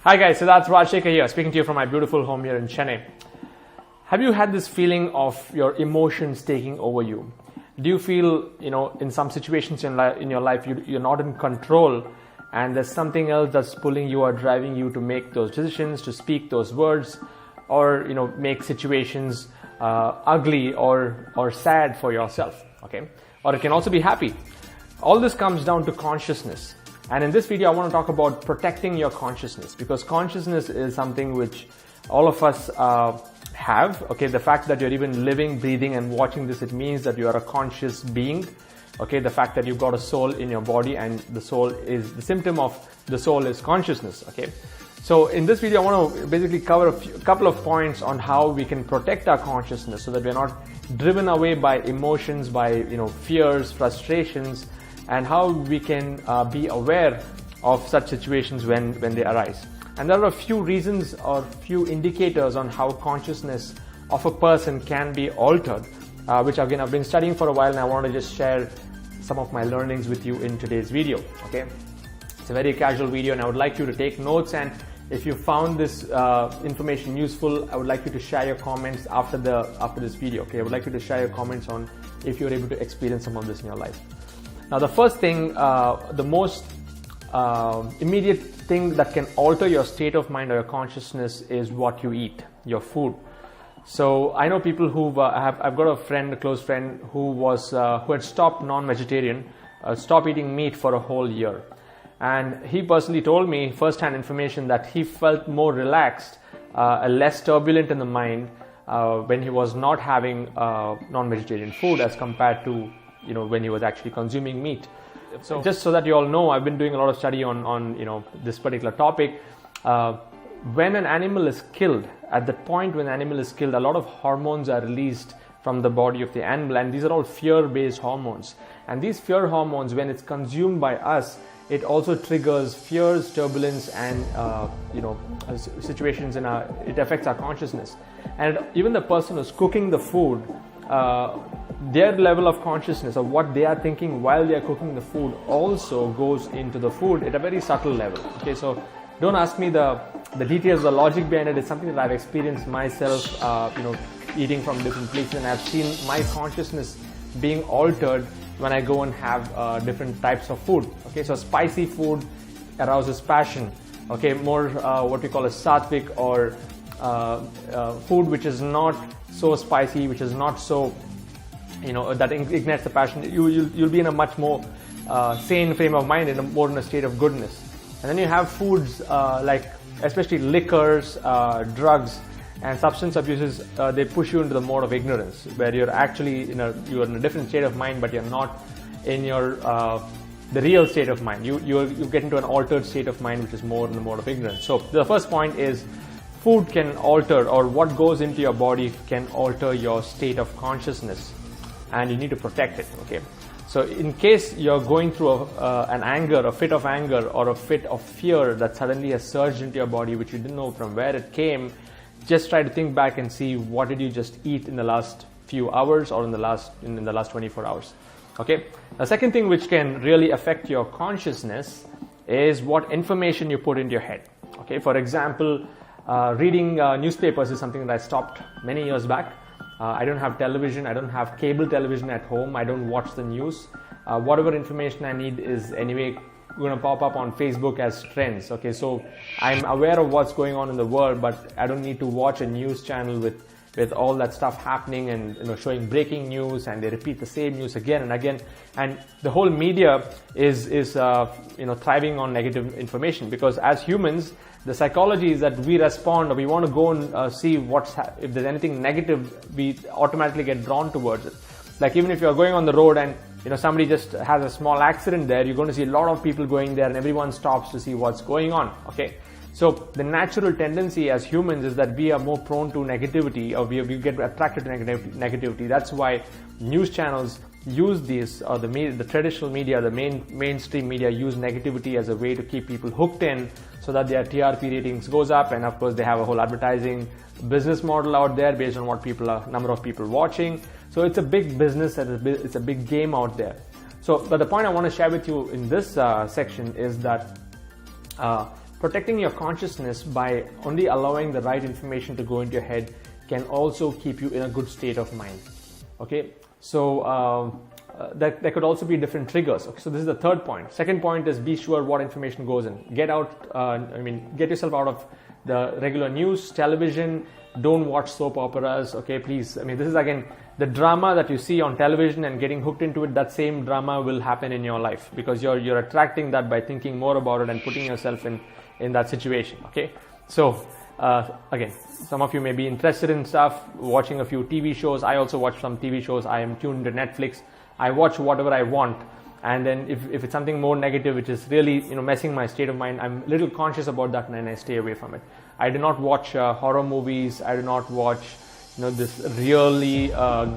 Hi guys, so that's Rajshekar here, speaking to you from my beautiful home here in Chennai. Have you had this feeling of your emotions taking over you? Do you feel, in some situations in your life, you're not in control and there's something else that's pulling you or driving you to make those decisions, to speak those words, or, make situations ugly or sad for yourself, okay? Or it can also be happy. All this comes down to consciousness. And in this video, I want to talk about protecting your consciousness, because consciousness is something which all of us have. Okay, the fact that you're even living, breathing, and watching this, it means that you are a conscious being. Okay, the fact that you've got a soul in your body, and the soul is the symptom of the soul is consciousness. Okay, so in this video, I want to basically cover a couple of points on how we can protect our consciousness so that we're not driven away by emotions, by fears, frustrations, and how we can be aware of such situations when they arise. And there are a few reasons or few indicators on how consciousness of a person can be altered, which again I've been studying for a while, and I want to just share some of my learnings with you in today's video. Okay, it's a very casual video, and I would like you to take notes, and if you found this information useful, I would like you to share your comments after this video. Okay, I would like you to share your comments on if you're able to experience some of this in your life. Now, the first thing, the most immediate thing that can alter your state of mind or your consciousness is what you eat, your food. So I know people who've I've got a close friend who had stopped non-vegetarian, stopped eating meat for a whole year, and he personally told me first-hand information that he felt more relaxed, less turbulent in the mind when he was not having non-vegetarian food as compared to when he was actually consuming meat. So just so that you all know, I've been doing a lot of study on this particular topic. When an animal is killed, at the point when an animal is killed, a lot of hormones are released from the body of the animal, and these are all fear-based hormones. And these fear hormones, when it's consumed by us, it also triggers fears, turbulence, and situations it affects our consciousness. And even the person who's cooking the food, their level of consciousness of what they are thinking while they are cooking the food also goes into the food at a very subtle level. Okay, so don't ask me the details, the logic behind it. It's something that I've experienced myself, eating from different places, and I've seen my consciousness being altered when I go and have different types of food. Okay, so spicy food arouses passion. Okay, more what we call a sattvic, or food which is not so spicy, which is not so that ignites the passion, you'll be in a much more sane frame of mind, more in a state of goodness. And then you have foods like especially liquors, drugs, and substance abuses. They push you into the mode of ignorance, where you're actually you're in a different state of mind, but you're not in your the real state of mind. You get into an altered state of mind, which is more in the mode of ignorance. So the first point is, food can alter, or what goes into your body can alter your state of consciousness, and you need to protect it. Okay, so in case you're going through a fit of anger, or a fit of fear that suddenly has surged into your body, which you didn't know from where it came, just try to think back and see, what did you just eat in the last few hours, or in the last 24 hours. Okay, the second thing which can really affect your consciousness is what information you put into your head. Okay, for example, reading newspapers is something that I stopped many years back. I don't have television, I don't have cable television at home, I don't watch the news. Whatever information I need is anyway going to pop up on Facebook as trends. Okay, so I'm aware of what's going on in the world, but I don't need to watch a news channel with all that stuff happening and showing breaking news, and they repeat the same news again and again. And the whole media is thriving on negative information, because as humans, the psychology is that we respond, or we want to go and see if there's anything negative, we automatically get drawn towards it. Like, even if you're going on the road and somebody just has a small accident there, you're going to see a lot of people going there, and everyone stops to see what's going on. Okay, so the natural tendency as humans is that we are more prone to negativity, or we get attracted to negativity. That's why news channels use these, or the traditional media, the mainstream media, use negativity as a way to keep people hooked in, so that their TRP ratings goes up. And of course, they have a whole advertising business model out there based on what number of people watching. So it's a big business, and it's a big game out there. So, but the point I want to share with you in this section is that protecting your consciousness by only allowing the right information to go into your head can also keep you in a good state of mind. Okay, so there could also be different triggers. Okay, so this is the third point. Second point is be sure what information goes in. Get yourself out of the regular news, television. Don't watch soap operas. Okay, please. This is again the drama that you see on television and getting hooked into it. That same drama will happen in your life because you're attracting that by thinking more about it and putting yourself in that situation. Okay, so again, some of you may be interested in stuff, watching a few TV shows. I also watch some TV shows. I am tuned to Netflix. I watch whatever I want, and then if it's something more negative, which is really messing my state of mind, I'm a little conscious about that and I stay away from it. I do not watch horror movies. I do not watch this really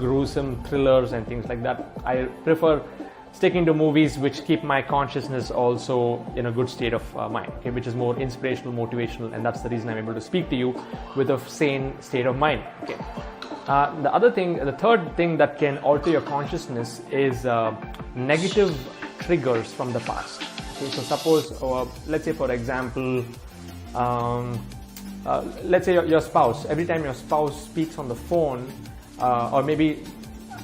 gruesome thrillers and things like that. I prefer sticking to movies which keep my consciousness also in a good state of mind, okay, which is more inspirational, motivational, and that's the reason I'm able to speak to you with a sane state of mind. Okay. The third thing that can alter your consciousness is negative triggers from the past. Okay, so suppose, let's say for example, let's say your spouse, every time your spouse speaks on the phone, or maybe,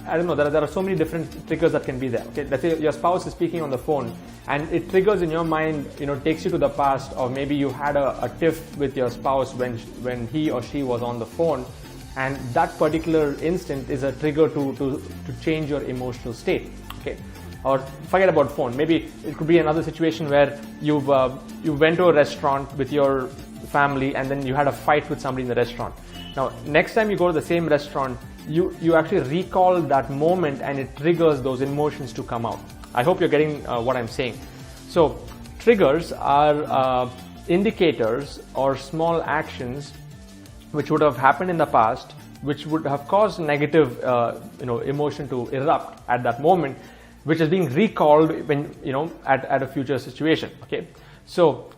I don't know, there are so many different triggers that can be there. Okay, let's say your spouse is speaking on the phone and it triggers in your mind, takes you to the past, or maybe you had a tiff with your spouse when he or she was on the phone, and that particular instant is a trigger to change your emotional state. Okay, or forget about phone. Maybe it could be another situation where you went to a restaurant with your family and then you had a fight with somebody in the restaurant. Now, next time you go to the same restaurant, you actually recall that moment and it triggers those emotions to come out. I hope you're getting what I'm saying. So, triggers are indicators or small actions which would have happened in the past, which would have caused negative emotion to erupt at that moment, which is being recalled when at a future situation. Okay, so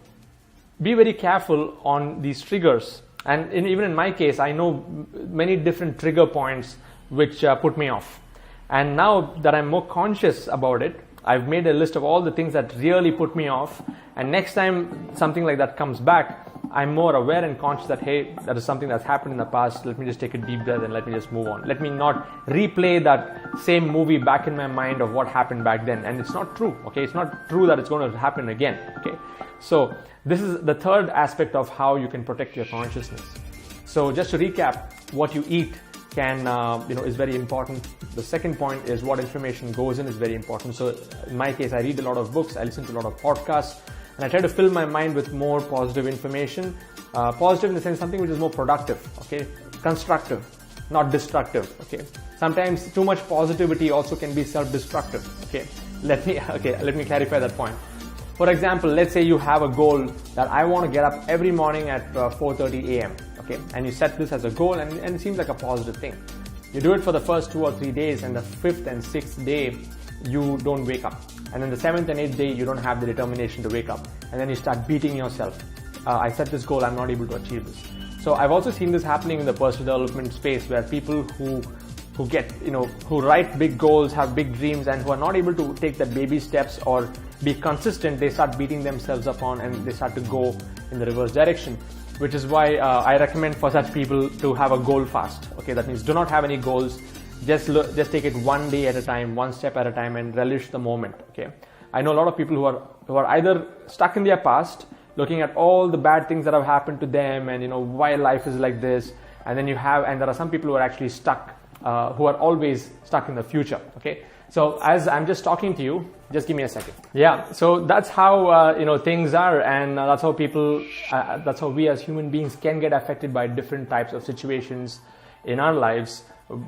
be very careful on these triggers. And even in my case, I know many different trigger points which put me off. And now that I'm more conscious about it, I've made a list of all the things that really put me off. And next time something like that comes back, I'm more aware and conscious that, hey, that is something that's happened in the past. Let me just take a deep breath and let me just move on. Let me not replay that same movie back in my mind of what happened back then. And it's not true. Okay, it's not true that it's going to happen again. Okay, so this is the third aspect of how you can protect your consciousness. So just to recap, what you eat is very important. The second point is what information goes in is very important. So in my case, I read a lot of books, I listen to a lot of podcasts, and I try to fill my mind with more positive information. Positive in the sense something which is more productive, okay, constructive, not destructive. Okay, sometimes too much positivity also can be self-destructive. Okay, let me clarify that point. For example, let's say you have a goal that I want to get up every morning at 4:30 a.m. Okay, and you set this as a goal, and it seems like a positive thing. You do it for the first 2 or 3 days, and the 5th and 6th day you don't wake up, and then the 7th and 8th day you don't have the determination to wake up, and then you start beating yourself. I set this goal, I'm not able to achieve this. So I've also seen this happening in the personal development space, where people who write big goals, have big dreams, and who are not able to take the baby steps or be consistent, they start beating themselves up on, and they start to go in the reverse direction. Which is why I recommend for such people to have a goal fast. Okay, that means do not have any goals. Just take it one day at a time, one step at a time, and relish the moment. Okay, I know a lot of people who are either stuck in their past, looking at all the bad things that have happened to them, and why life is like this. And then there are some people who are actually stuck, who are always stuck in the future. Okay, so as I'm just talking to you, just give me a second. Yeah, so that's how things are, and that's how we as human beings can get affected by different types of situations in our lives,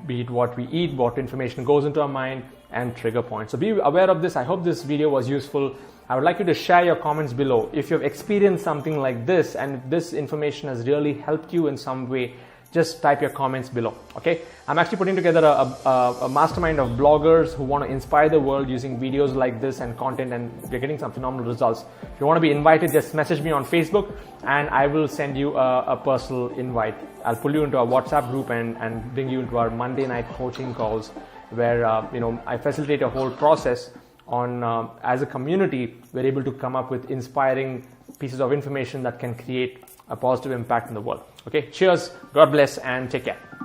be it what we eat, what information goes into our mind, and trigger points. So be aware of this. I hope this video was useful. I would like you to share your comments below. If you've experienced something like this, and if this information has really helped you in some way, just type your comments below. Okay, I'm actually putting together a mastermind of bloggers who want to inspire the world using videos like this and content, and we're getting some phenomenal results. If you want to be invited, just message me on Facebook and I will send you a personal invite. I'll pull you into our WhatsApp group and bring you into our Monday night coaching calls, where I facilitate a whole process on as a community we're able to come up with inspiring pieces of information that can create a positive impact in the world. Okay, cheers, God bless, and take care.